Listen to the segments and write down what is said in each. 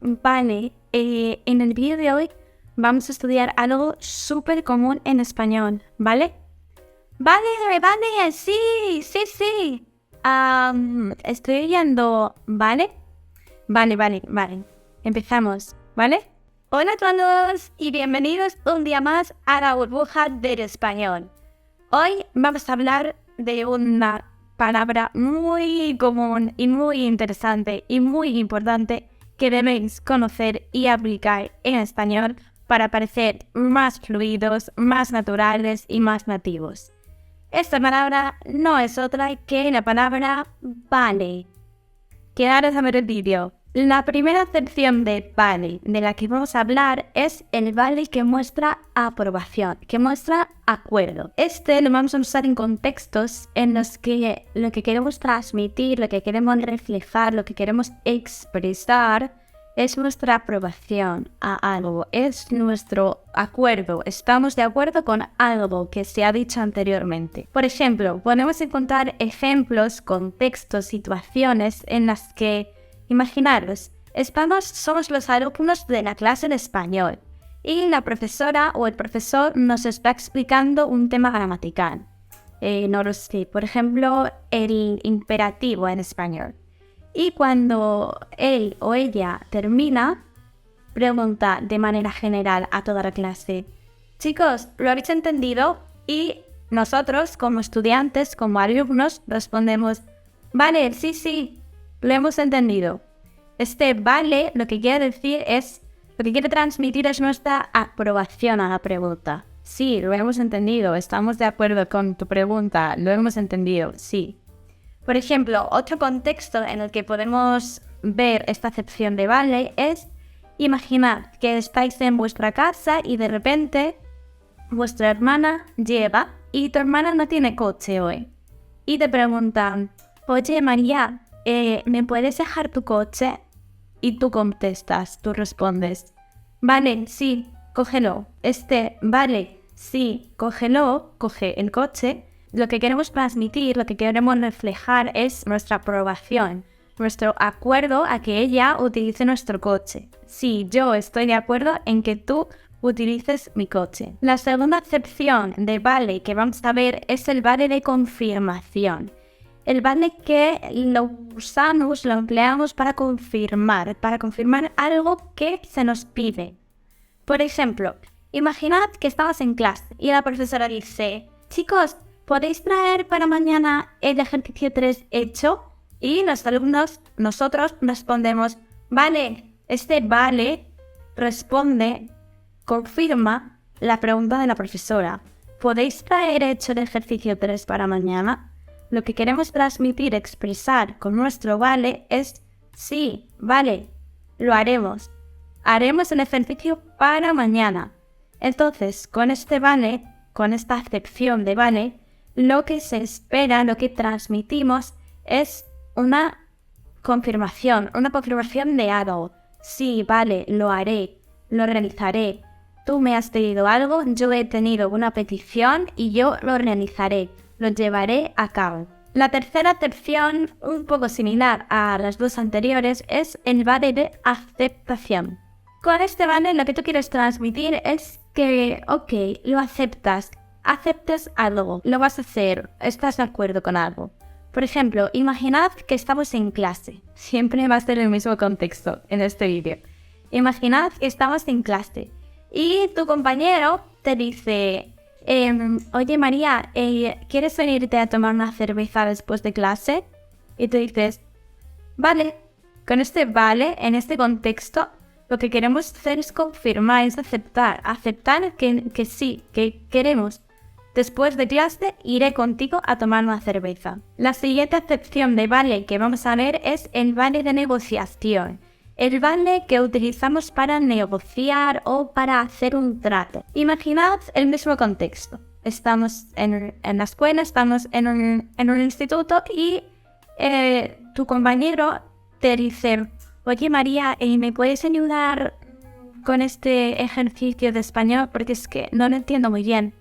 Vale, en el vídeo de hoy vamos a estudiar algo súper común en español, ¿vale? Vale, sí. Estoy oyendo, ¿vale? Vale. Empezamos, ¿vale? Hola a todos y bienvenidos un día más a la burbuja del español. Hoy vamos a hablar de una palabra muy común y muy interesante y muy importante que debéis conocer y aplicar en español para parecer más fluidos, más naturales y más nativos. Esta palabra no es otra que la palabra vale. Quedaros a ver el vídeo. La primera acepción de vale de la que vamos a hablar es el vale que muestra aprobación, que muestra acuerdo. Este lo vamos a usar en contextos en los que lo que queremos transmitir, lo que queremos reflejar, lo que queremos expresar es nuestra aprobación a algo, es nuestro acuerdo. Estamos de acuerdo con algo que se ha dicho anteriormente. Por ejemplo, podemos encontrar ejemplos, contextos, situaciones en las que imaginaros, somos los alumnos de la clase de español y la profesora o el profesor nos está explicando un tema gramatical. No lo sé, por ejemplo, el imperativo en español. Y cuando él o ella termina, pregunta de manera general a toda la clase: chicos, ¿lo habéis entendido? Y nosotros, como estudiantes, como alumnos, respondemos: vale, sí, lo hemos entendido. Este vale lo que quiere transmitir es nuestra aprobación a la pregunta. Sí, lo hemos entendido, estamos de acuerdo con tu pregunta, lo hemos entendido, sí. Por ejemplo, otro contexto en el que podemos ver esta acepción de vale es: imaginad que estáis en vuestra casa y de repente vuestra hermana llega y tu hermana no tiene coche hoy. Y te preguntan: oye María, ¿me puedes dejar tu coche? Y tú respondes: vale, sí, cógelo. Vale, sí, cógelo, coge el coche. Lo que queremos transmitir, lo que queremos reflejar es nuestra aprobación, nuestro acuerdo a que ella utilice nuestro coche. Sí, yo estoy de acuerdo en que tú utilices mi coche. La segunda acepción de vale que vamos a ver es el vale de confirmación. El vale que lo empleamos para confirmar algo que se nos pide. Por ejemplo, imaginad que estamos en clase y la profesora dice: chicos, ¿podéis traer para mañana el ejercicio 3 hecho? Y nosotros respondemos: vale. Este vale confirma la pregunta de la profesora: ¿podéis traer hecho el ejercicio 3 para mañana? Lo que queremos transmitir, expresar con nuestro vale es: sí, vale, lo haremos. Haremos el ejercicio para mañana. Entonces, con este vale, con esta acepción de vale, lo que se espera, lo que transmitimos es una confirmación de algo. Sí, vale, lo haré, lo realizaré. Tú me has pedido algo, yo he tenido una petición y yo lo realizaré, lo llevaré a cabo. La tercera acepción, un poco similar a las dos anteriores, es el vale de aceptación. Con este vale lo que tú quieres transmitir es que, ok, lo aceptas algo, lo vas a hacer, estás de acuerdo con algo. Por ejemplo, imaginad que estamos en clase. Siempre va a ser el mismo contexto en este vídeo. Imaginad que estamos en clase y tu compañero te dice: oye María, ¿quieres venirte a tomar una cerveza después de clase? Y tú dices: vale. Con este vale, en este contexto, lo que queremos hacer es confirmar, es aceptar que sí, que queremos. Después de clase iré contigo a tomar una cerveza. La siguiente acepción de vale que vamos a ver es el vale de negociación. El vale que utilizamos para negociar o para hacer un trato. Imaginad el mismo contexto. Estamos en la escuela, estamos en un instituto y tu compañero te dice: oye María, ¿me puedes ayudar con este ejercicio de español? Porque es que no lo entiendo muy bien.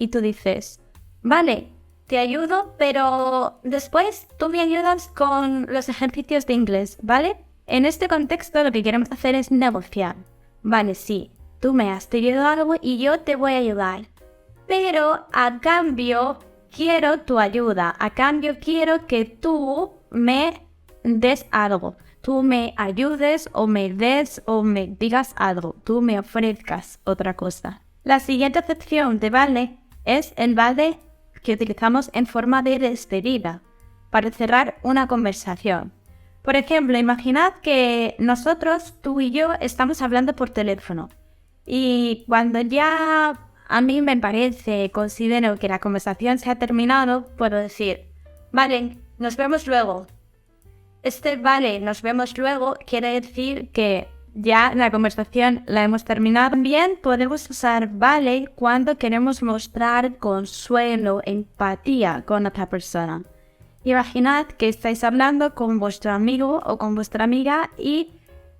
Y tú dices: vale, te ayudo, pero después tú me ayudas con los ejercicios de inglés, ¿vale? En este contexto lo que queremos hacer es negociar. Vale, sí, tú me has pedido algo y yo te voy a ayudar. Pero a cambio quiero tu ayuda. A cambio quiero que tú me des algo. Tú me ayudes o me des o me digas algo. Tú me ofrezcas otra cosa. La siguiente acepción de vale es el vale que utilizamos en forma de despedida para cerrar una conversación. Por ejemplo, imaginad que nosotros, tú y yo, estamos hablando por teléfono. Y cuando ya a mí me parece, considero que la conversación se ha terminado, puedo decir, vale, nos vemos luego. Este vale, nos vemos luego, quiere decir que ya la conversación la hemos terminado. También podemos usar vale cuando queremos mostrar consuelo, empatía con otra persona. Imaginad que estáis hablando con vuestro amigo o con vuestra amiga y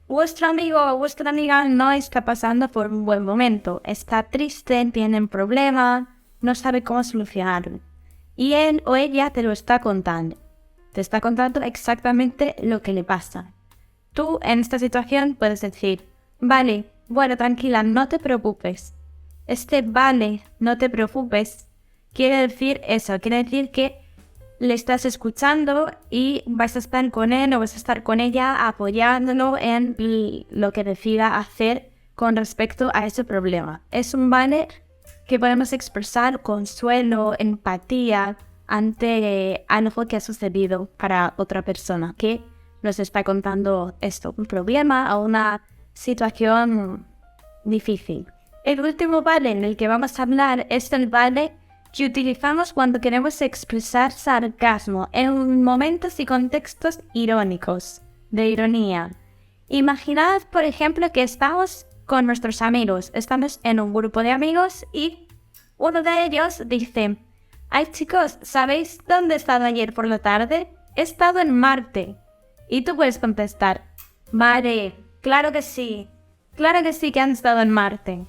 vuestro amigo o vuestra amiga no está pasando por un buen momento. Está triste, tiene un problema, no sabe cómo solucionarlo. Y él o ella te lo está contando. Te está contando exactamente lo que le pasa. Tú en esta situación puedes decir, vale, bueno, tranquila, no te preocupes. Este vale, no te preocupes, quiere decir eso, quiere decir que le estás escuchando y vas a estar con él o vas a estar con ella apoyándolo en lo que decida hacer con respecto a ese problema. Es un vale que podemos expresar consuelo, empatía ante algo que ha sucedido para otra persona que nos está contando esto, un problema o una situación difícil. El último vale en el que vamos a hablar es el vale que utilizamos cuando queremos expresar sarcasmo en momentos y contextos irónicos, de ironía. Imaginad, por ejemplo, que estamos con nuestros amigos, estamos en un grupo de amigos y uno de ellos dice, ay chicos, ¿sabéis dónde he estado ayer por la tarde? He estado en Marte. Y tú puedes contestar, vale, claro que sí que han estado en Marte.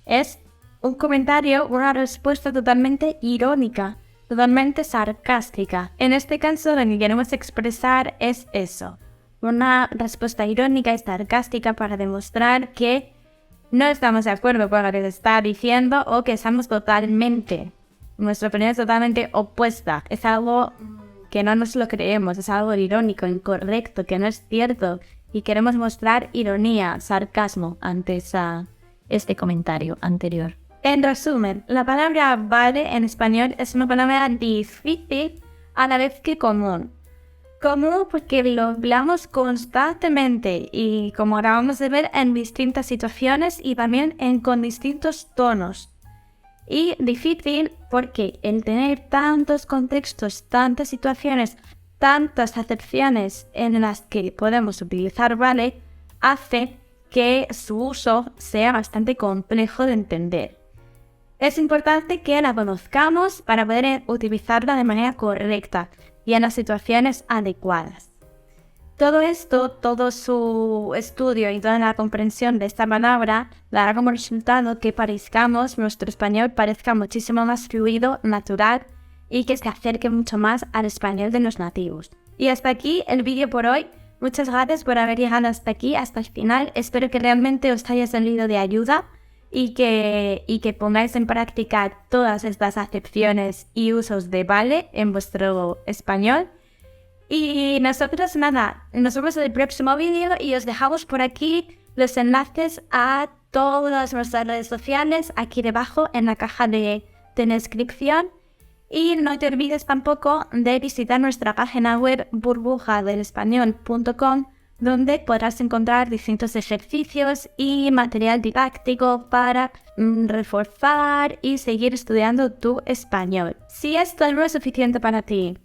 Es un comentario, una respuesta totalmente irónica, totalmente sarcástica. En este caso lo que queremos expresar es eso, una respuesta irónica y sarcástica para demostrar que no estamos de acuerdo con lo que se está diciendo o que estamos totalmente, nuestra opinión es totalmente opuesta. Es algo que no nos lo creemos, es algo irónico, incorrecto, que no es cierto y queremos mostrar ironía, sarcasmo ante este comentario anterior. En resumen, la palabra vale en español es una palabra difícil a la vez que común. Común porque lo hablamos constantemente y como acabamos de ver en distintas situaciones y también con distintos tonos. Y difícil porque el tener tantos contextos, tantas situaciones, tantas acepciones en las que podemos utilizar vale, hace que su uso sea bastante complejo de entender. Es importante que la conozcamos para poder utilizarla de manera correcta y en las situaciones adecuadas. Todo esto, todo su estudio y toda la comprensión de esta palabra dará como resultado que nuestro español parezca muchísimo más fluido, natural y que se acerque mucho más al español de los nativos. Y hasta aquí el vídeo por hoy. Muchas gracias por haber llegado hasta aquí, hasta el final. Espero que realmente os haya servido de ayuda y que pongáis en práctica todas estas acepciones y usos de vale en vuestro español. Y nosotros nada, nos vemos en el próximo vídeo y os dejamos por aquí los enlaces a todas nuestras redes sociales aquí debajo en la caja de descripción. Y no te olvides tampoco de visitar nuestra página web burbujadelespañol.com, donde podrás encontrar distintos ejercicios y material didáctico para reforzar y seguir estudiando tu español. Si esto no es suficiente para ti,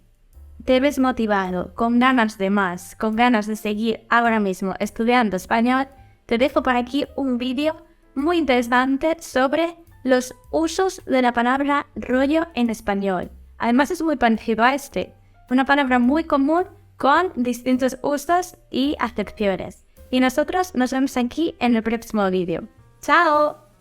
te ves motivado, con ganas de más, con ganas de seguir ahora mismo estudiando español, te dejo por aquí un vídeo muy interesante sobre los usos de la palabra rollo en español. Además es muy parecido a una palabra muy común con distintos usos y acepciones. Y nosotros nos vemos aquí en el próximo vídeo. ¡Chao!